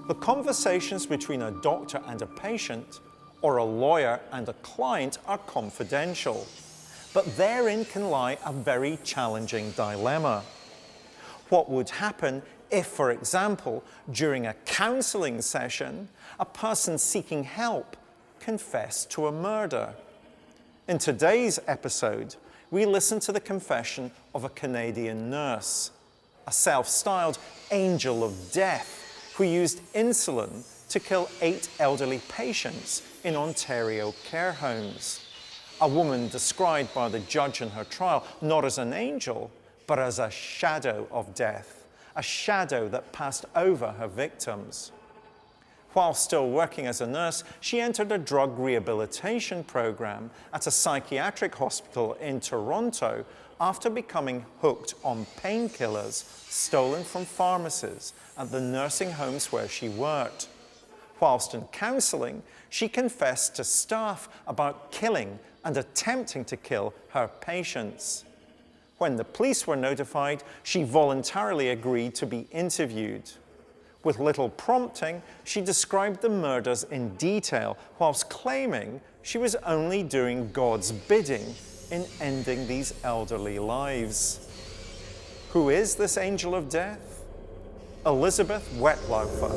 The conversations between a doctor and a patient, or a lawyer and a client, are confidential. But therein can lie a very challenging dilemma. What would happen if, for example, during a counselling session, a person seeking help confessed to a murder? In today's episode, we listen to the confession of a Canadian nurse, a self-styled angel of death who used insulin to kill 8 elderly patients in Ontario care homes. A woman described by the judge in her trial not as an angel, but as a shadow of death, a shadow that passed over her victims. While still working as a nurse, she entered a drug rehabilitation program at a psychiatric hospital in Toronto after becoming hooked on painkillers stolen from pharmacies at the nursing homes where she worked. Whilst in counselling, she confessed to staff about killing and attempting to kill her patients. When the police were notified, she voluntarily agreed to be interviewed. With little prompting, she described the murders in detail, whilst claiming she was only doing God's bidding in ending these elderly lives. Who is this angel of death? Elizabeth Wettlaufer.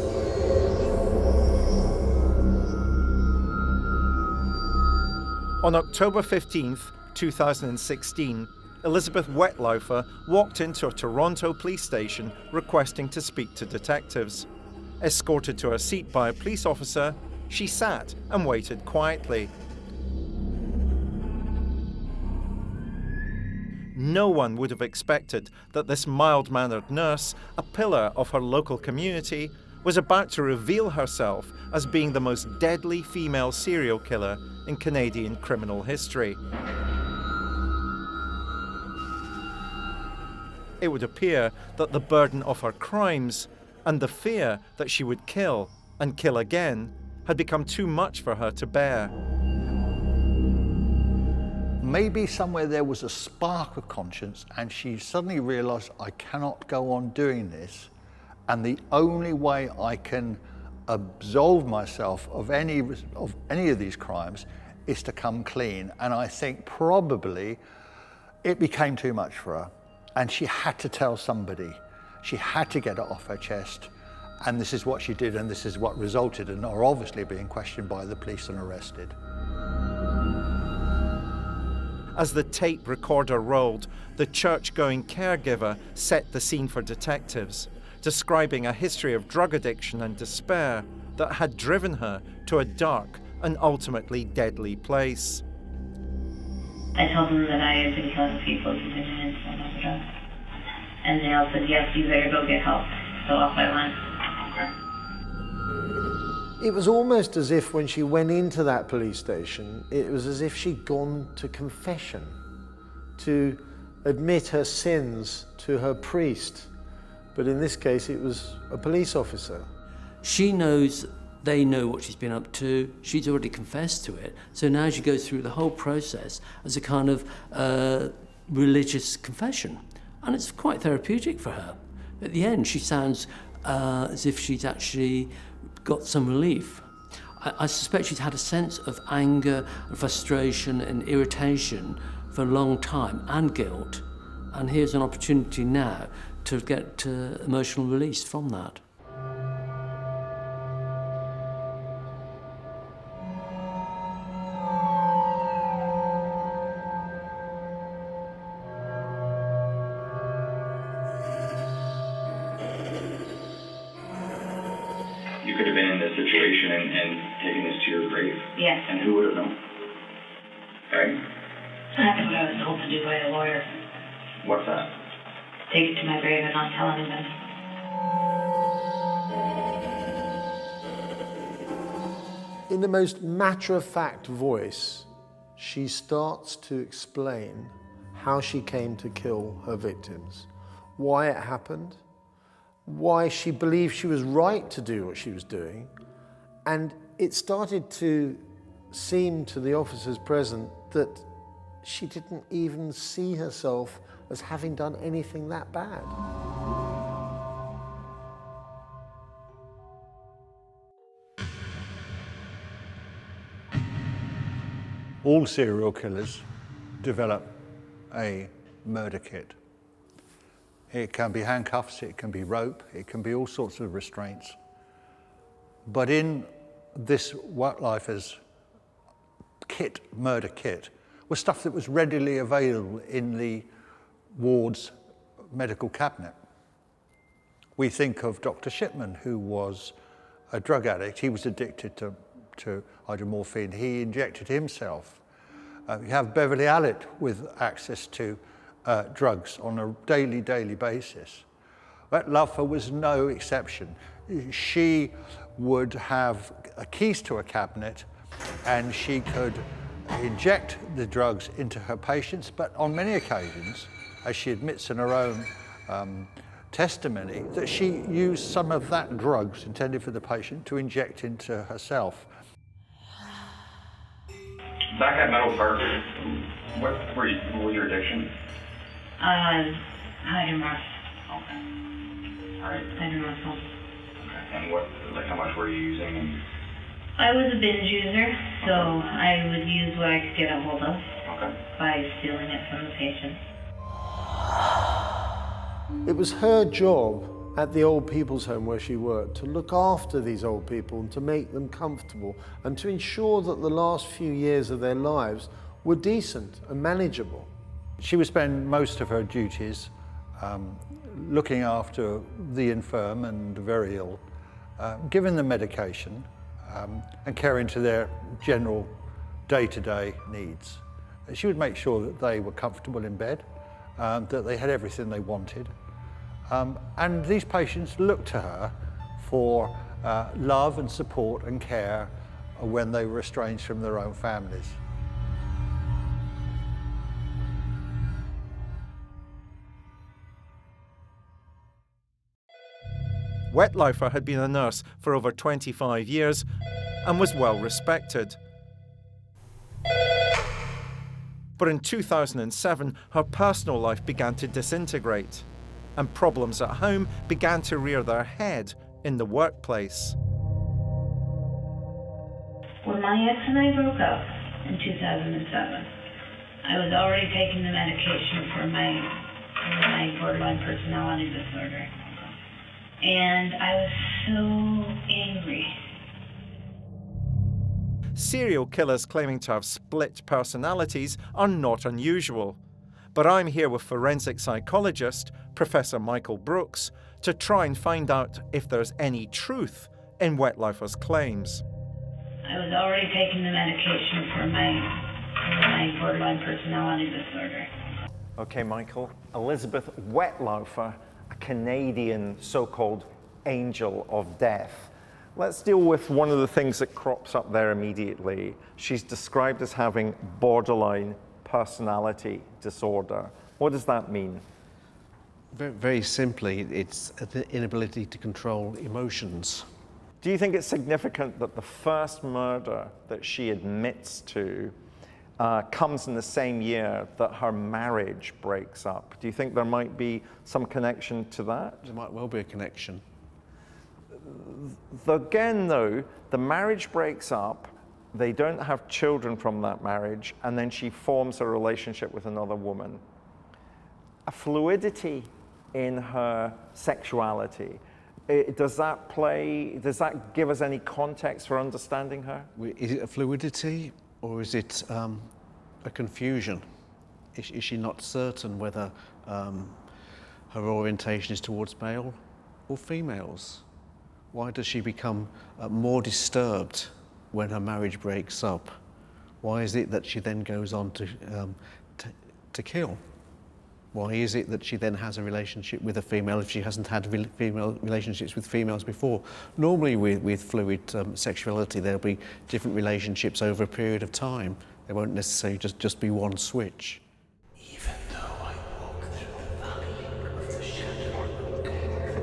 On October 15th, 2016, Elizabeth Wettlaufer walked into a Toronto police station requesting to speak to detectives. Escorted to her seat by a police officer, she sat and waited quietly. No one would have expected that this mild-mannered nurse, a pillar of her local community, was about to reveal herself as being the most deadly female serial killer in Canadian criminal history. It would appear that the burden of her crimes and the fear that she would kill and kill again had become too much for her to bear. Maybe somewhere there was a spark of conscience and she suddenly realised, I cannot go on doing this, and the only way I can absolve myself of any of these crimes is to come clean. And I think probably it became too much for her. And she had to tell somebody. She had to get it off her chest. And this is what she did, and this is what resulted in her obviously being questioned by the police and arrested. As the tape recorder rolled, the church-going caregiver set the scene for detectives, describing a history of drug addiction and despair that had driven her to a dark and ultimately deadly place. I told them that I had been killing people because I didn't insulin overdose. And they all said, yes, you better go get help. So off I went. It was almost as if when she went into that police station, it was as if she'd gone to confession, to admit her sins to her priest. But in this case, it was a police officer. She knows they know what she's been up to. She's already confessed to it. So now she goes through the whole process as a kind of religious confession. And it's quite therapeutic for her. At the end, she sounds as if she's actually got some relief. I suspect she's had a sense of anger and frustration and irritation for a long time, and guilt. And here's an opportunity now to get emotional release from that. You could have been in this situation and taken this to your grave. Yes. And who would have known? Right? That's what I was told to do by a lawyer. What's that? Take it to my grave and not tell anybody. In the most matter-of-fact voice, she starts to explain how she came to kill her victims, why it happened, why she believed she was right to do what she was doing, and it started to seem to the officers present that she didn't even see herself as having done anything that bad. All serial killers develop a murder kit. It can be handcuffs, it can be rope, it can be all sorts of restraints. But in this Wettlaufer's kit, murder kit, was stuff that was readily available in the ward's medical cabinet. We think of Dr. Shipman, who was a drug addict. He was addicted to hydromorphine. He injected himself. You have Beverly Allitt with access to drugs on a daily basis. Wettlaufer was no exception. She would have keys to a cabinet and she could inject the drugs into her patients, but on many occasions, as she admits in her own testimony, that she used some of that drugs intended for the patient to inject into herself. Back at Metal Park, what was your addiction? Hydromorph. Okay. All right. Hydromorph. Okay. And what, like, how much were you using? And... I was a binge user, so I would use what I could get a hold of by stealing it from the patient. It was her job at the old people's home where she worked to look after these old people and to make them comfortable and to ensure that the last few years of their lives were decent and manageable. She would spend most of her duties looking after the infirm and very ill, giving them medication and caring to their general day-to-day needs. She would make sure that they were comfortable in bed, that they had everything they wanted. And these patients looked to her for love and support and care when they were estranged from their own families. Wettlaufer had been a nurse for over 25 years and was well respected. But in 2007, her personal life began to disintegrate, and problems at home began to rear their head in the workplace. When my ex and I broke up in 2007, I was already taking the medication for my borderline personality disorder. And I was so angry. Serial killers claiming to have split personalities are not unusual. But I'm here with forensic psychologist, Professor Michael Brooks, to try and find out if there's any truth in Wettlaufer's claims. I was already taking the medication for my borderline personality disorder. Okay, Michael. Elizabeth Wettlaufer, a Canadian so-called angel of death. Let's deal with one of the things that crops up there immediately. She's described as having borderline personality disorder. What does that mean? Very, very simply, it's the inability to control emotions. Do you think it's significant that the first murder that she admits to comes in the same year that her marriage breaks up? Do you think there might be some connection to that? There might well be a connection. Again, though, the marriage breaks up, they don't have children from that marriage, and then she forms a relationship with another woman. A fluidity in her sexuality. Does that give us any context for understanding her? Is it a fluidity or is it a confusion? Is she not certain whether her orientation is towards male or females? Why does she become more disturbed when her marriage breaks up? Why is it that she then goes on to kill? Why is it that she then has a relationship with a female if she hasn't had female relationships with females before? Normally with fluid sexuality, there'll be different relationships over a period of time. There won't necessarily just be one switch. Even though I walk through the valley of the shadow of death,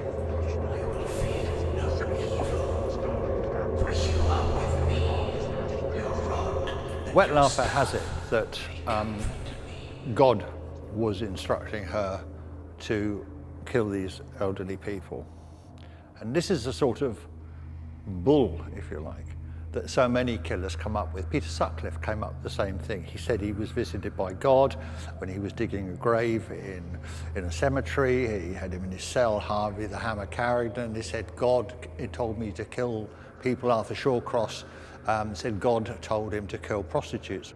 I will fear no evil, for you are with me, your rod. Wettlaufer has it that God was instructing her to kill these elderly people. And this is a sort of bull, if you like, that so many killers come up with. Peter Sutcliffe came up with the same thing. He said he was visited by God when he was digging a grave in a cemetery. He had him in his cell, Harvey the Hammer Carrington. He said, God told me to kill people. Arthur Shawcross said God told him to kill prostitutes.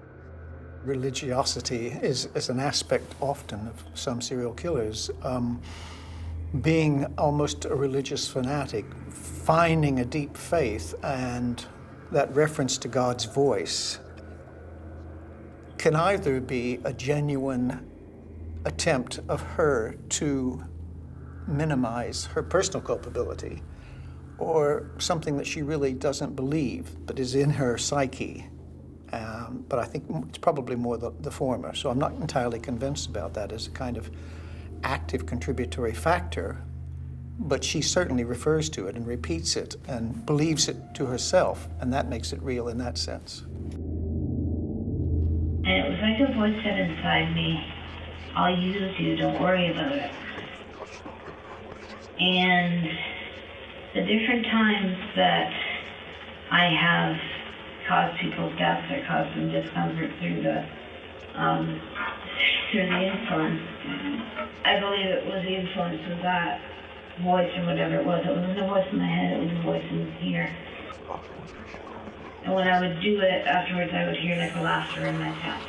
Religiosity is an aspect often of some serial killers. Being almost a religious fanatic, finding a deep faith, and that reference to God's voice can either be a genuine attempt of her to minimize her personal culpability, or something that she really doesn't believe but is in her psyche. But I think it's probably more the former. So I'm not entirely convinced about that as a kind of active contributory factor, but she certainly refers to it and repeats it and believes it to herself, and that makes it real in that sense. And it was like a voice said inside me, I'll use you, don't worry about it. And the different times that I have caused people's deaths or caused them discomfort through the influence, I believe it was the influence of that voice or whatever it was. It wasn't a voice in my head, it was a voice in here. And when I would do it afterwards, I would hear like a laughter in my chest.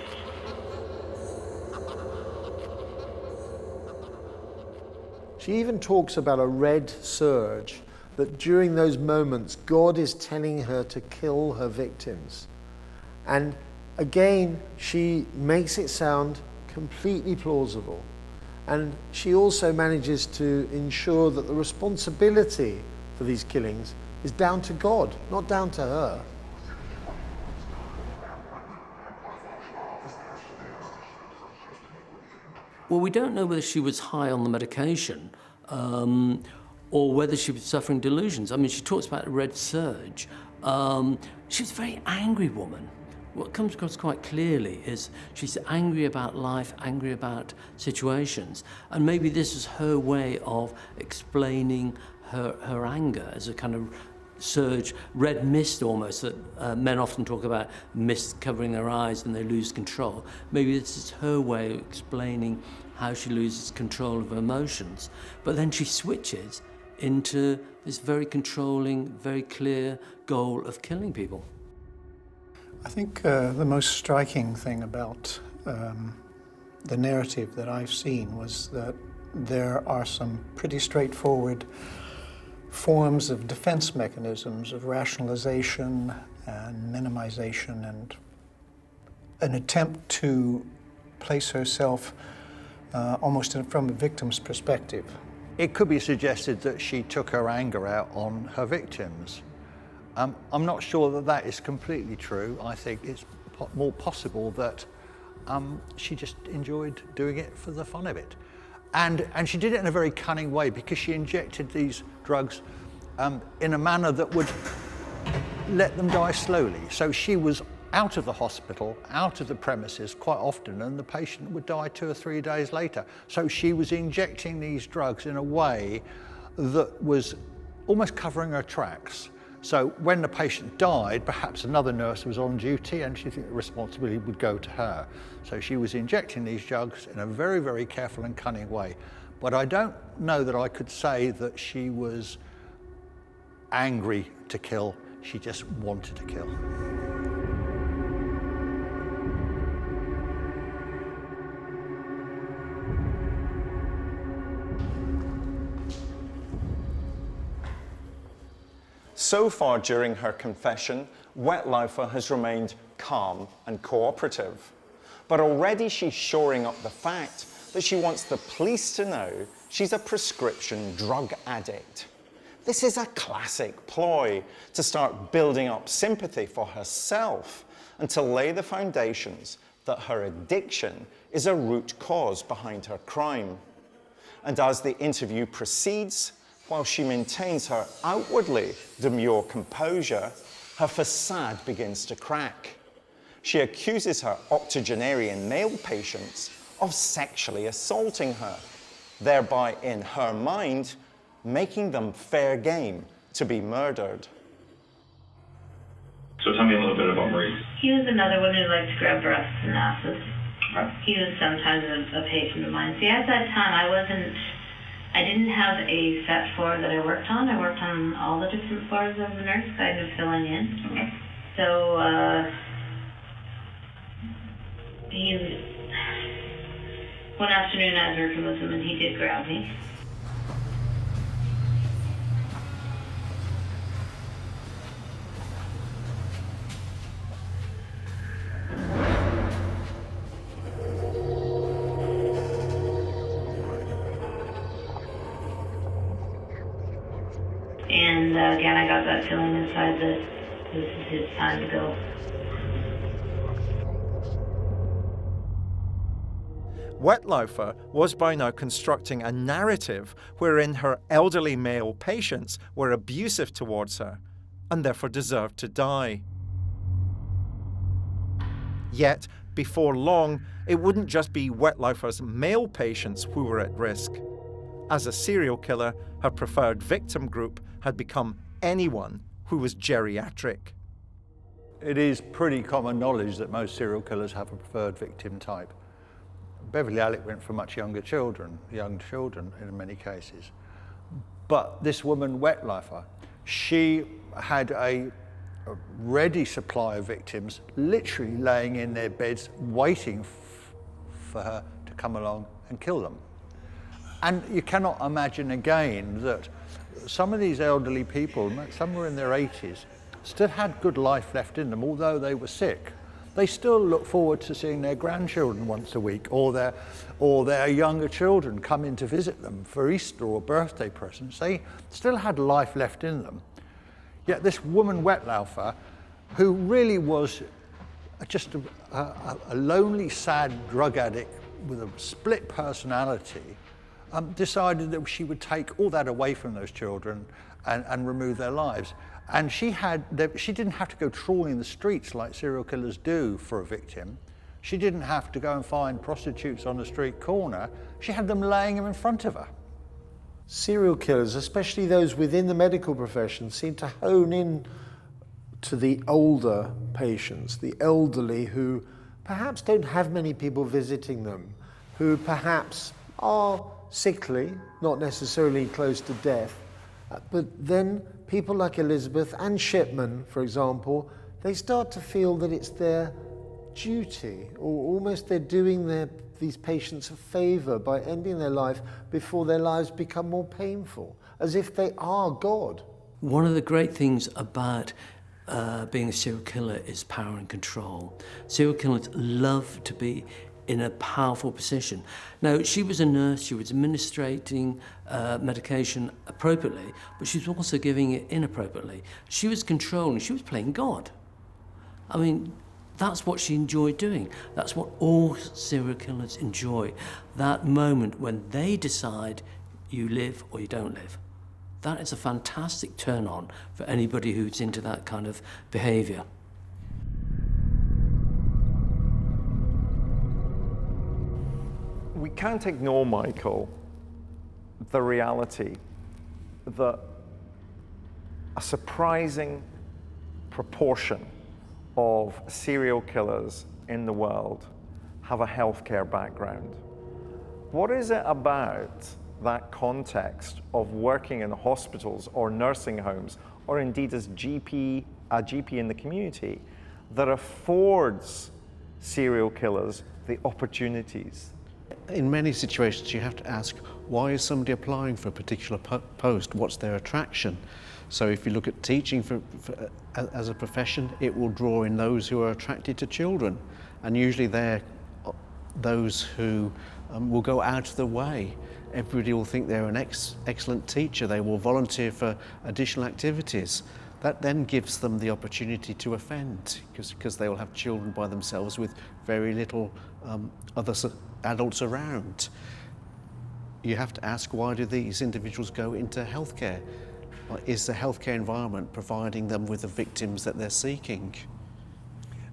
She even talks about a red surge, that during those moments, God is telling her to kill her victims. And again, she makes it sound completely plausible. And she also manages to ensure that the responsibility for these killings is down to God, not down to her. Well, we don't know whether she was high on the medication or whether she was suffering delusions. I mean, she talks about a red surge. She was a very angry woman. What comes across quite clearly is she's angry about life, angry about situations, and maybe this is her way of explaining her anger as a kind of surge, red mist almost, that men often talk about mist covering their eyes and they lose control. Maybe this is her way of explaining how she loses control of her emotions. But then she switches into this very controlling, very clear goal of killing people. I think the most striking thing about the narrative that I've seen was that there are some pretty straightforward forms of defense mechanisms of rationalization and minimization and an attempt to place herself almost from a victim's perspective. It could be suggested that she took her anger out on her victims. I'm not sure that that is completely true. I think it's more possible that she just enjoyed doing it for the fun of it. And she did it in a very cunning way because she injected these drugs in a manner that would let them die slowly. So she was out of the hospital, out of the premises quite often, and the patient would die 2 or 3 days later. So she was injecting these drugs in a way that was almost covering her tracks. So when the patient died, perhaps another nurse was on duty and she thought the responsibility would go to her. So she was injecting these drugs in a very, very careful and cunning way. But I don't know that I could say that she was angry to kill. She just wanted to kill. So far during her confession, Wettlaufer has remained calm and cooperative. But already she's shoring up the fact that she wants the police to know she's a prescription drug addict. This is a classic ploy to start building up sympathy for herself and to lay the foundations that her addiction is a root cause behind her crime. And as the interview proceeds, while she maintains her outwardly demure composure, her facade begins to crack. She accuses her octogenarian male patients of sexually assaulting her, thereby, in her mind, making them fair game to be murdered. So tell me a little bit about Maurice. He was another one who liked to grab breasts and asses. Right. He was sometimes a patient of mine. See, at that time, I didn't have a set floor that I worked on. I worked on all the different floors as a nurse, kind of filling in. Okay. So, one afternoon I was working with him and he did grab me. And again, I got that feeling inside that this is his time to go. Wettlaufer was by now constructing a narrative wherein her elderly male patients were abusive towards her and therefore deserved to die. Yet, before long, it wouldn't just be Wettlaufer's male patients who were at risk. As a serial killer, her preferred victim group had become anyone who was geriatric. It is pretty common knowledge that most serial killers have a preferred victim type. Beverly Alec went for much younger children in many cases. But this woman, Wettlaufer, she had a ready supply of victims literally laying in their beds waiting for her to come along and kill them. And you cannot imagine again that some of these elderly people, some were in their 80s, still had good life left in them, although they were sick. They still look forward to seeing their grandchildren once a week, or their younger children come in to visit them for Easter or birthday presents. They still had life left in them. Yet this woman, Wettlaufer, who really was just a lonely, sad drug addict with a split personality, decided that she would take all that away from those children and remove their lives. And she didn't have to go trawling the streets like serial killers do for a victim. She didn't have to go and find prostitutes on the street corner. She had them laying them in front of her. Serial killers, especially those within the medical profession, seem to hone in to the older patients, the elderly who perhaps don't have many people visiting them, who perhaps are sickly, not necessarily close to death, but then people like Elizabeth and Shipman, for example, they start to feel that it's their duty, or almost they're doing these patients a favour by ending their life before their lives become more painful, as if they are God. One of the great things about being a serial killer is power and control. Serial killers love to be in a powerful position. Now, she was a nurse, she was administrating medication appropriately, but she was also giving it inappropriately. She was controlling, she was playing God. I mean, that's what she enjoyed doing. That's what all serial killers enjoy. That moment when they decide you live or you don't live. That is a fantastic turn on for anybody who's into that kind of behaviour. We can't ignore, Michael, the reality that a surprising proportion of serial killers in the world have a healthcare background. What is it about that context of working in hospitals or nursing homes, or indeed as a GP in the community, that affords serial killers the opportunities? In many situations, you have to ask, why is somebody applying for a particular post? What's their attraction? So if you look at teaching as a profession, it will draw in those who are attracted to children. And usually they're those who will go out of the way. Everybody will think they're an excellent teacher. They will volunteer for additional activities. That then gives them the opportunity to offend, because they will have children by themselves with very little other adults around. You have to ask, why do these individuals go into healthcare? Is the healthcare environment providing them with the victims that they're seeking?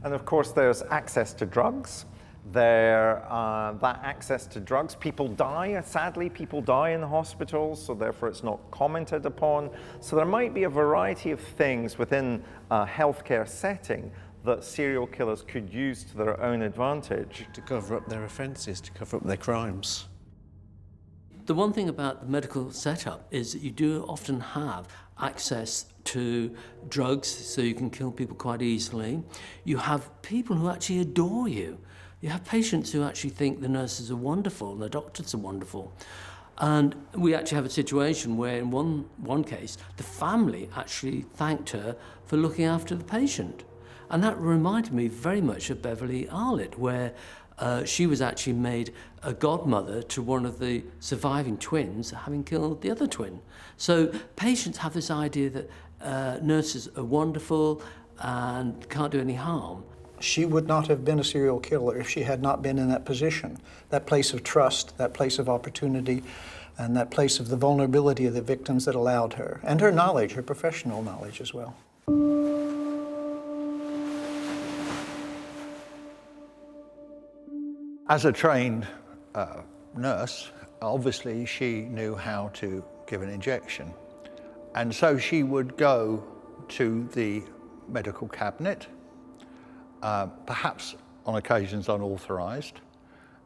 And of course, there's access to drugs, that access to drugs. People die, sadly, people die in the hospitals, so therefore it's not commented upon. So there might be a variety of things within a healthcare setting that serial killers could use to their own advantage. To cover up their offences, to cover up their crimes. The one thing about the medical setup is that you do often have access to drugs, so you can kill people quite easily. You have people who actually adore you. You have patients who actually think the nurses are wonderful and the doctors are wonderful. And we actually have a situation where in one case, the family actually thanked her for looking after the patient. And that reminded me very much of Beverly Arlitt, where she was actually made a godmother to one of the surviving twins, having killed the other twin. So patients have this idea that nurses are wonderful and can't do any harm. She would not have been a serial killer if she had not been in that position, that place of trust, that place of opportunity, and that place of the vulnerability of the victims that allowed her, and her knowledge, her professional knowledge as well. As a trained nurse, obviously she knew how to give an injection. And so she would go to the medical cabinet, perhaps on occasions unauthorized.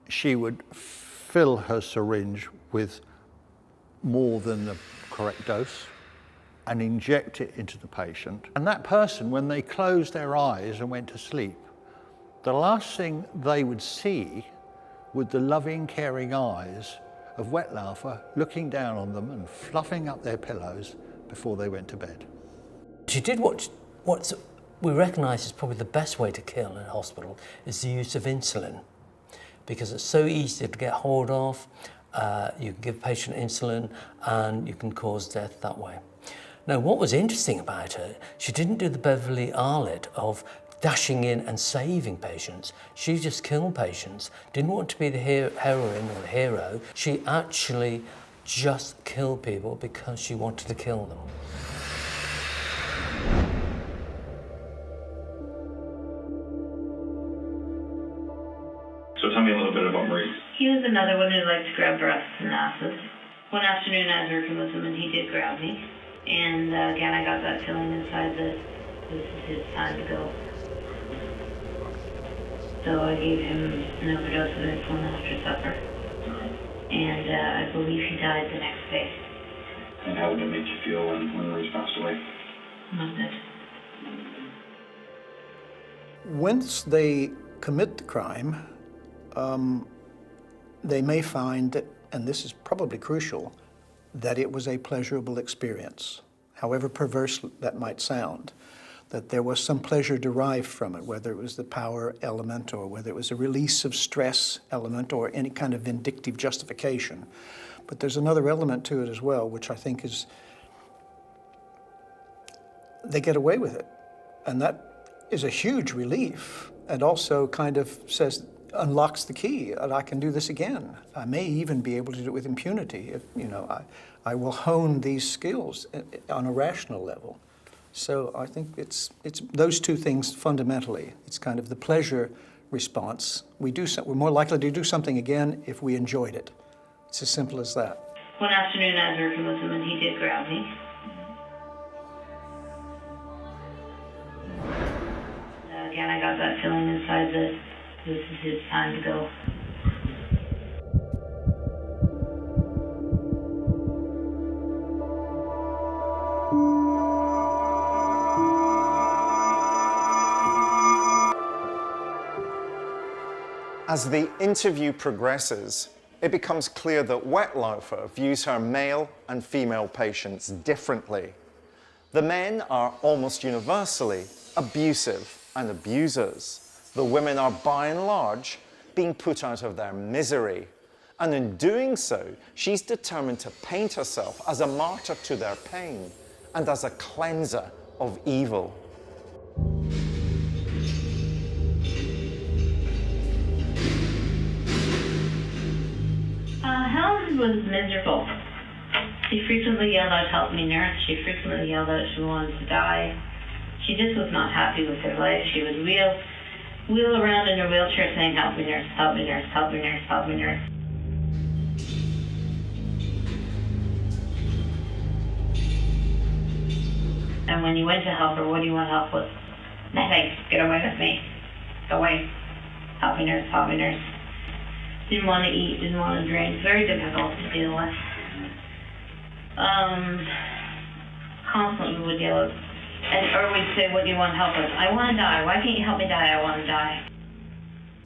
She would fill her syringe with more than the correct dose and inject it into the patient. And that person, when they closed their eyes and went to sleep, the last thing they would see were the loving, caring eyes of Wettlaufer looking down on them and fluffing up their pillows before they went to bed. She did what we recognise is probably the best way to kill in a hospital, is the use of insulin, because it's so easy to get hold of. You can give a patient insulin and you can cause death that way. Now, what was interesting about her, she didn't do the Beverly Arlitt of dashing in and saving patients. She just killed patients, didn't want to be the heroine or the hero. She actually just killed people because she wanted to kill them. So tell me a little bit about Maurice. He was another one who liked to grab breasts and asses. One afternoon I was working with him and he did grab me. And again, I got that feeling inside that this is his time to go. So I gave him an overdose of insulin after supper. And I believe he died the next day. And how did it make you feel when Maurice passed away? Loved it. Once they commit the crime, they may find that, and this is probably crucial, that it was a pleasurable experience, however perverse that might sound, that there was some pleasure derived from it, whether it was the power element or whether it was a release of stress element or any kind of vindictive justification. But there's another element to it as well, which I think is they get away with it. And that is a huge relief, and also kind of unlocks the key, and I can do this again. I may even be able to do it with impunity. If, I will hone these skills on a rational level. So I think it's those two things fundamentally. It's kind of the pleasure response. We're more likely to do something again if we enjoyed it. It's as simple as that. One afternoon I was working with him and he did grab me. Again, I got that feeling inside that this is his time to go. As the interview progresses, it becomes clear that Wettlaufer views her male and female patients differently. The men are almost universally abusive and abusers. The women are, by and large, being put out of their misery. And in doing so, she's determined to paint herself as a martyr to their pain and as a cleanser of evil. Helen was miserable. She frequently yelled out, "Help me, nurse." She frequently yelled out she wanted to die. She just was not happy with her life. She would wheel wheel around in her wheelchair saying, help me nurse, help me nurse, help me nurse, help me nurse. And when you went to help her, what do you want help with? Nothing, get away with me. Go away. Help me nurse, help me nurse. Didn't want to eat, didn't want to drink, very difficult to deal with. Constantly would yell, or we'd say, what do you want help with? I want to die. Why can't you help me die? I want to die.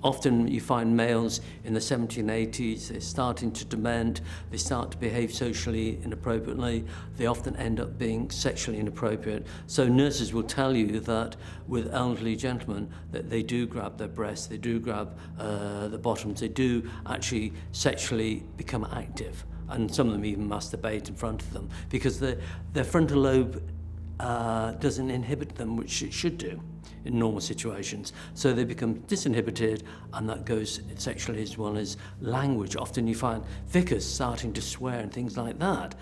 Often you find males in the 70s and 80s, they're starting to dement, they start to behave socially inappropriately, they often end up being sexually inappropriate. So nurses will tell you that with elderly gentlemen, that they do grab their breasts, they do grab the bottoms, they do actually sexually become active. And some of them even masturbate in front of them because their frontal lobe doesn't inhibit them, which it should do in normal situations. So they become disinhibited, and that goes sexually as well as language. Often you find vicars starting to swear and things like that.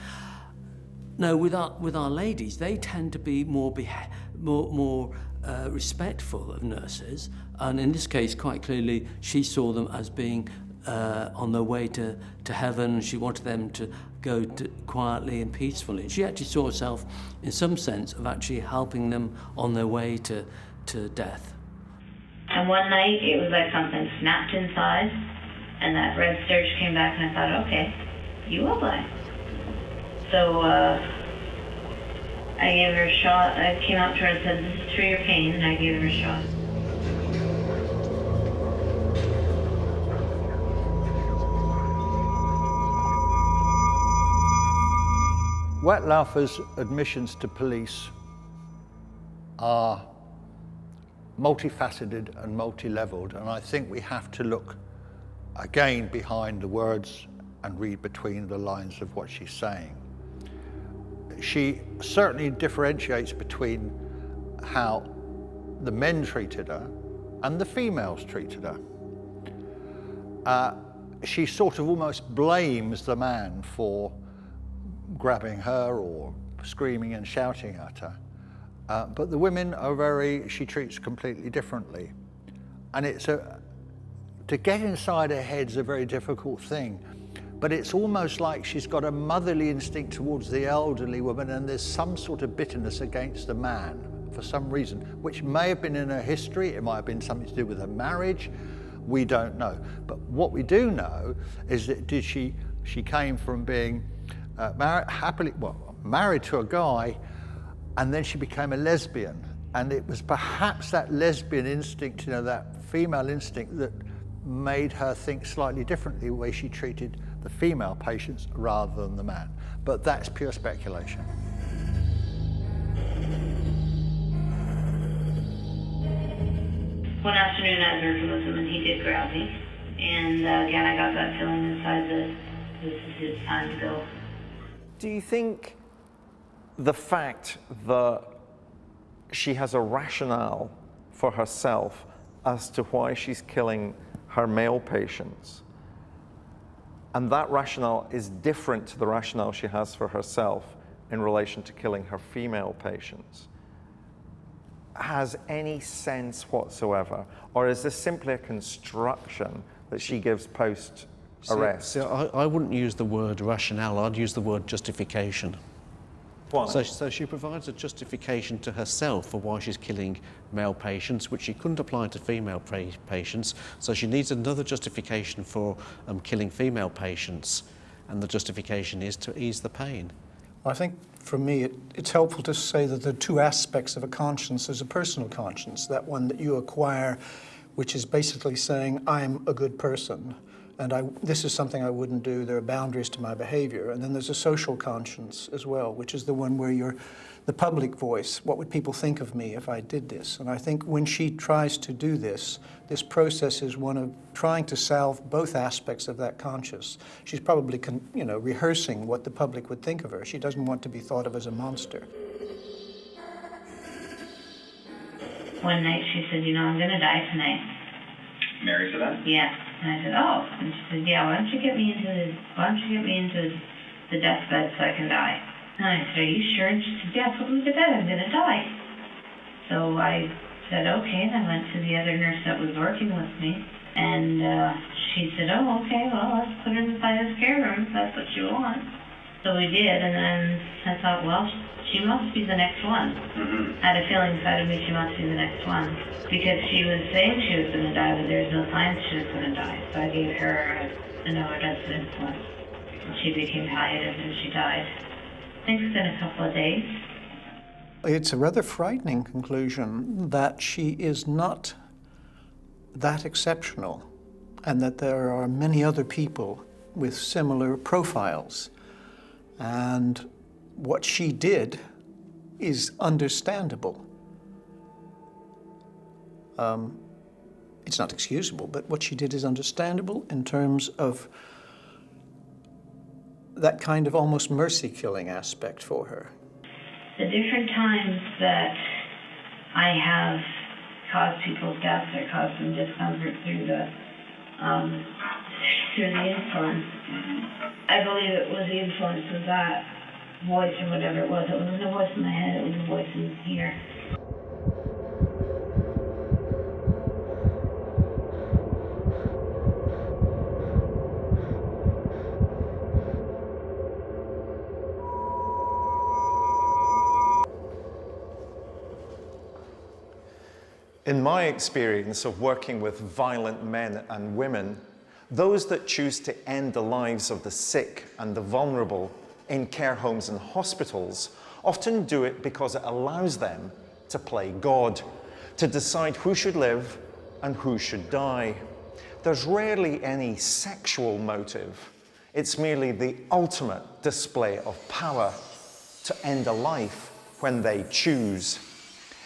Now, with our ladies, they tend to be more respectful of nurses, and in this case, quite clearly, she saw them as being on their way to heaven. She wanted them to go quietly and peacefully. She actually saw herself, in some sense, of actually helping them on their way to death. And one night, it was like something snapped inside, and that red surge came back, and I thought, okay, you will die. So I gave her a shot. I came up to her and said, this is for your pain, and I gave her a shot. Wettlaufer's admissions to police are multifaceted and multi-leveled, and I think we have to look again behind the words and read between the lines of what she's saying. She certainly differentiates between how the men treated her and the females treated her. She sort of almost blames the man for grabbing her or screaming and shouting at her. But the women she treats completely differently. And to get inside her head's a very difficult thing. But it's almost like she's got a motherly instinct towards the elderly woman, and there's some sort of bitterness against the man for some reason, which may have been in her history, it might have been something to do with her marriage, we don't know. But what we do know is that she came from being married to a guy, and then she became a lesbian. And it was perhaps that lesbian instinct, that female instinct, that made her think slightly differently the way she treated the female patients rather than the man. But that's pure speculation. One afternoon I was working with him and he did grab me. And again, I got that feeling inside that this is his time to go. Do you think the fact that she has a rationale for herself as to why she's killing her male patients, and that rationale is different to the rationale she has for herself in relation to killing her female patients, has any sense whatsoever? Or is this simply a construction that she gives post-arrest? So I wouldn't use the word rationale, I'd use the word justification. Why? So she provides a justification to herself for why she's killing male patients, which she couldn't apply to female patients. So she needs another justification for killing female patients, and the justification is to ease the pain. I think for me it's helpful to say that there are two aspects of a conscience. There's a personal conscience, that one that you acquire, which is basically saying, I'm a good person, and this is something I wouldn't do, there are boundaries to my behavior. And then there's a social conscience as well, which is the one where you're the public voice. What would people think of me if I did this? And I think when she tries to do this process is one of trying to salve both aspects of that conscience. She's probably rehearsing what the public would think of her. She doesn't want to be thought of as a monster. One night she said, I'm going to die tonight. Mary said that? Yeah. And I said, oh. And she said, yeah, why don't you get me into the deathbed so I can die? And I said, are you sure? And she said, yeah, put me to bed, I'm going to die. So I said, okay, and I went to the other nurse that was working with me, and she said, oh, okay, well, let's put her inside the scare room if that's what you want. So we did, and then I thought, well, she must be the next one. I had a feeling inside of me she must be the next one, because she was saying she was going to die, but there's no signs she was going to die. So I gave her an overdose of insulin. She became hiatus and she died. I think it's been a couple of days. It's a rather frightening conclusion that she is not that exceptional and that there are many other people with similar profiles. And what she did is understandable. It's not excusable, but what she did is understandable in terms of that kind of almost mercy-killing aspect for her. The different times that I have caused people's deaths or caused them discomfort through the insulin, I believe it was the influence of that voice or whatever it was. It wasn't a voice in my head, it was a voice in here. In my experience of working with violent men and women, those that choose to end the lives of the sick and the vulnerable in care homes and hospitals often do it because it allows them to play God, to decide who should live and who should die. There's rarely any sexual motive. It's merely the ultimate display of power to end a life when they choose.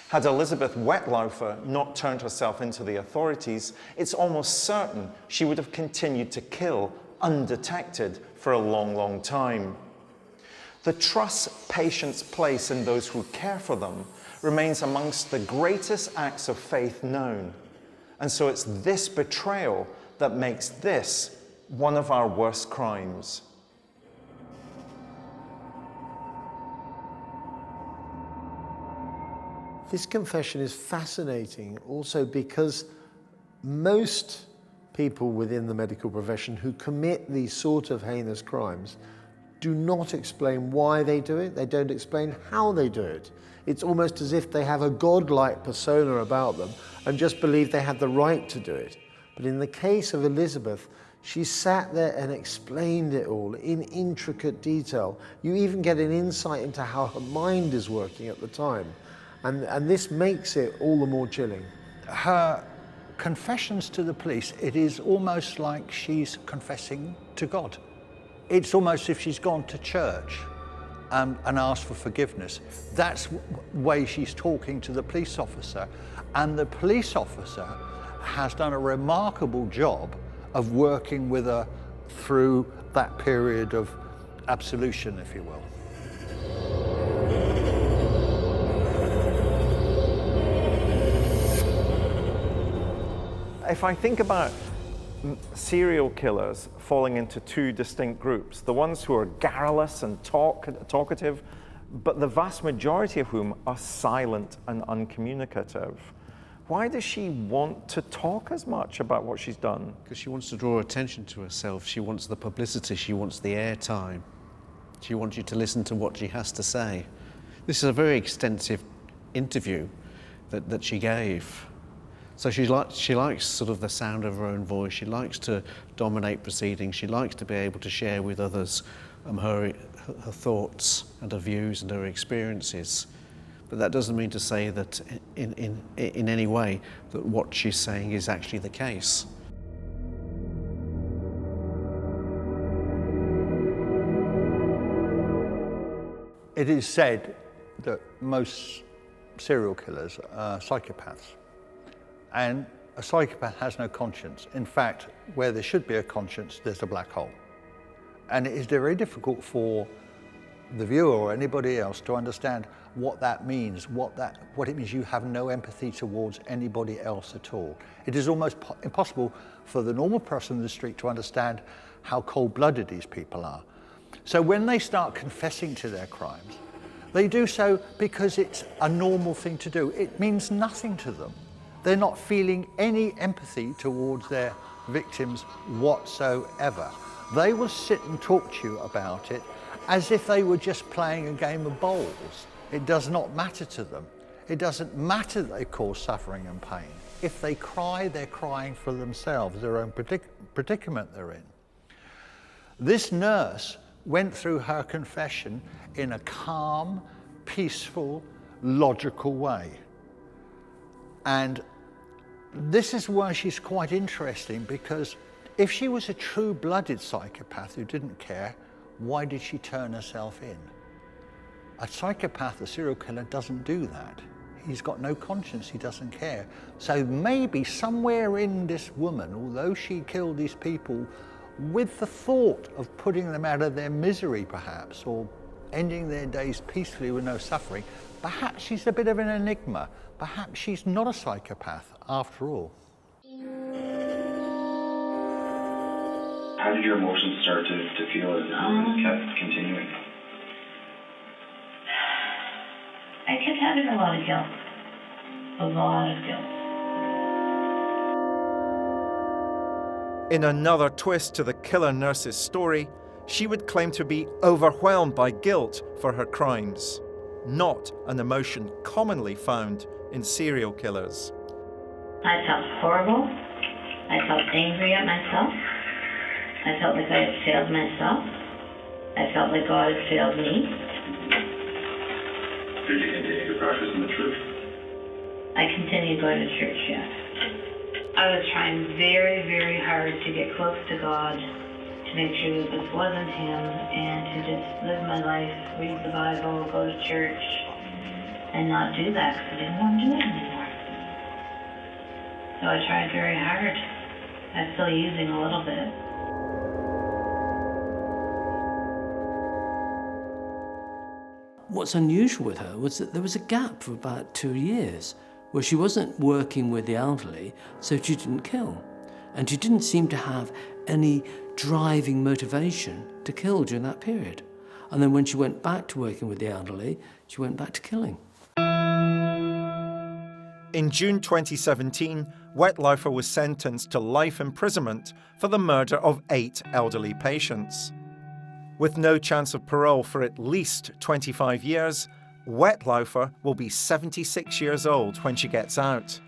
Had Elizabeth Wettlaufer not turned herself into the authorities, it's almost certain she would have continued to kill undetected for a long, long time. The trust patients place in those who care for them remains amongst the greatest acts of faith known. And so it's this betrayal that makes this one of our worst crimes. This confession is fascinating also because most people within the medical profession who commit these sort of heinous crimes do not explain why they do it. They don't explain how they do it. It's almost as if they have a godlike persona about them and just believe they have the right to do it. But in the case of Elizabeth, she sat there and explained it all in intricate detail. You even get an insight into how her mind is working at the time. And this makes it all the more chilling. Her confessions to the police, it is almost like she's confessing to God. It's almost as if she's gone to church and asked for forgiveness. That's the way she's talking to the police officer. And the police officer has done a remarkable job of working with her through that period of absolution, if you will. If I think about serial killers falling into two distinct groups, the ones who are garrulous and talkative, but the vast majority of whom are silent and uncommunicative. Why does she want to talk as much about what she's done? Because she wants to draw attention to herself. She wants the publicity. She wants the airtime. She wants you to listen to what she has to say. This is a very extensive interview that she gave. So she likes sort of the sound of her own voice. She likes to dominate proceedings. She likes to be able to share with others her thoughts and her views and her experiences. But that doesn't mean to say that in any way that what she's saying is actually the case. It is said that most serial killers are psychopaths. And a psychopath has no conscience. In fact, where there should be a conscience, there's a black hole. And it is very difficult for the viewer or anybody else to understand what that means, what it means you have no empathy towards anybody else at all. It is almost impossible for the normal person in the street to understand how cold-blooded these people are. So when they start confessing to their crimes, They do so because it's a normal thing to do. It means nothing to them. They're not feeling any empathy towards their victims whatsoever. They will sit and talk to you about it as if they were just playing a game of bowls. It does not matter to them. It doesn't matter that they cause suffering and pain. If they cry, they're crying for themselves, their own predicament they're in. This nurse went through her confession in a calm, peaceful, logical way. And this is why she's quite interesting, because if she was a true-blooded psychopath who didn't care, why did she turn herself in? A psychopath, a serial killer, doesn't do that. He's got no conscience, he doesn't care. So maybe somewhere in this woman, although she killed these people with the thought of putting them out of their misery perhaps, or ending their days peacefully with no suffering, perhaps she's a bit of an enigma. Perhaps she's not a psychopath after all. How did your emotions start to feel as it kept continuing? I kept having a lot of guilt. A lot of guilt. In another twist to the killer nurse's story, she would claim to be overwhelmed by guilt for her crimes, not an emotion commonly found in serial killers. I felt horrible. I felt angry at myself. I felt like I had failed myself. I felt like God had failed me. Did you continue to practice in the church? I continued going to church, yes. I was trying very, very hard to get close to God, to make sure that this wasn't Him, and to just live my life, read the Bible, go to church, and not do that because I didn't want to do it anymore. So I tried very hard. I'm still using a little bit. What's unusual with her was that there was a gap for about 2 years where she wasn't working with the elderly, so she didn't kill. And she didn't seem to have any driving motivation to kill during that period. And then when she went back to working with the elderly, she went back to killing. In June 2017, Wettlaufer was sentenced to life imprisonment for the murder of 8 elderly patients. With no chance of parole for at least 25 years, Wettlaufer will be 76 years old when she gets out,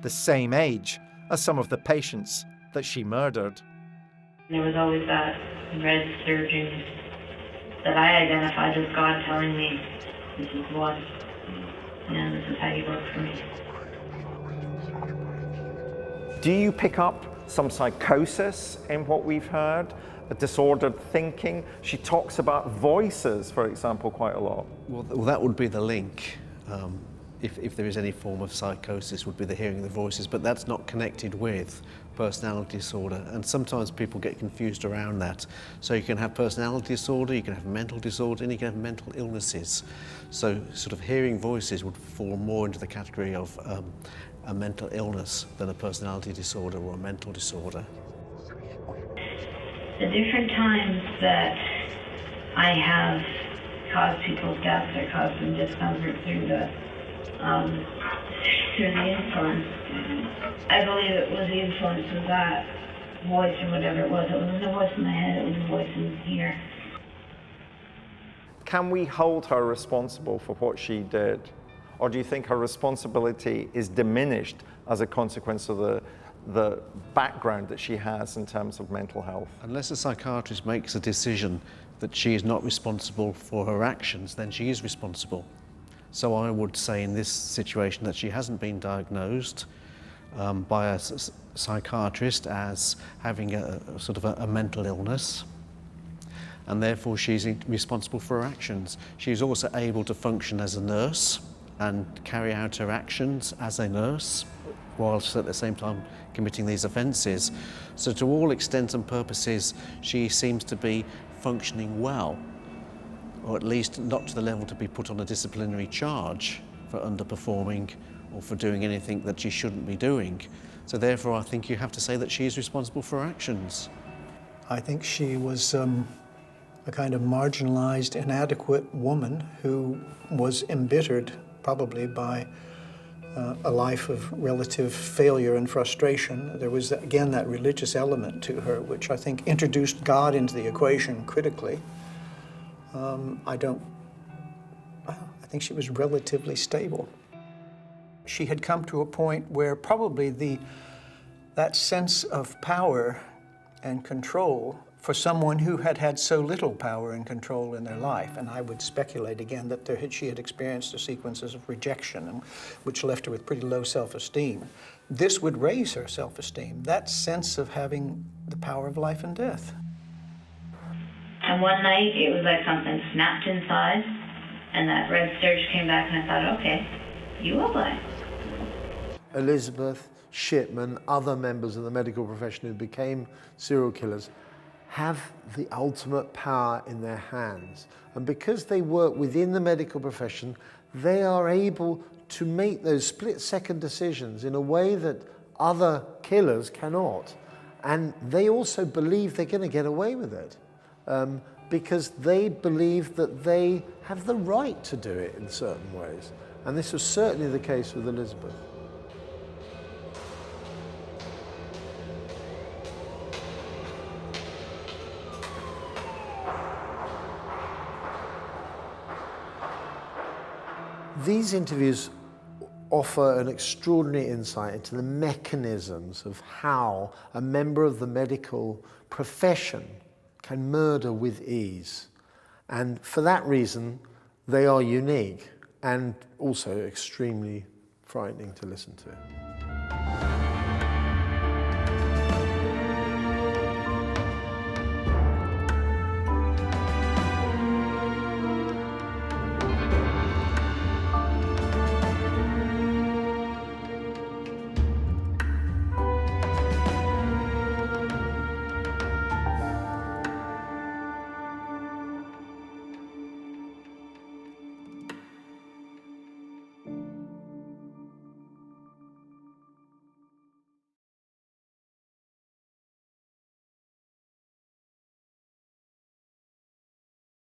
the same age as some of the patients that she murdered. There was always that red surging that I identified as God telling me, this is what, this is how you work for me. Do you pick up some psychosis in what we've heard? A disordered thinking? She talks about voices, for example, quite a lot. Well, that would be the link. If there is any form of psychosis, would be the hearing of the voices, but that's not connected with personality disorder, and sometimes people get confused around that. So you can have personality disorder, you can have mental disorder, and you can have mental illnesses. So sort of hearing voices would fall more into the category of a mental illness than a personality disorder or a mental disorder. The different times that I have caused people's deaths or caused them discomfort through the influence, I believe it was the influence of that voice or whatever it was. It wasn't a voice in my head, it was a voice in here. Can we hold her responsible for what she did? Or do you think her responsibility is diminished as a consequence of the background that she has in terms of mental health? Unless a psychiatrist makes a decision that she is not responsible for her actions, then she is responsible. So I would say in this situation that she hasn't been diagnosed by a psychiatrist as having a sort of a mental illness, and therefore she's responsible for her actions. She's also able to function as a nurse and carry out her actions as a nurse, whilst at the same time committing these offences. So to all extents and purposes, she seems to be functioning well, or at least not to the level to be put on a disciplinary charge for underperforming or for doing anything that she shouldn't be doing. So therefore I think you have to say that she is responsible for her actions. I think she was a kind of marginalized, inadequate woman who was embittered probably by a life of relative failure and frustration. There was, again, that religious element to her, which I think introduced God into the equation critically. I think she was relatively stable. She had come to a point where probably that sense of power and control for someone who had had so little power and control in their life, and I would speculate again that she had experienced a sequences of rejection, which left her with pretty low self-esteem. This would raise her self-esteem, that sense of having the power of life and death. And one night, it was like something snapped inside, and that red surge came back, and I thought, okay, you will die. Elizabeth, Shipman, other members of the medical profession who became serial killers have the ultimate power in their hands. And because they work within the medical profession, they are able to make those split-second decisions in a way that other killers cannot. And they also believe they're going to get away with it because they believe that they have the right to do it in certain ways. And this was certainly the case with Elizabeth. These interviews offer an extraordinary insight into the mechanisms of how a member of the medical profession can murder with ease. And for that reason, they are unique and also extremely frightening to listen to.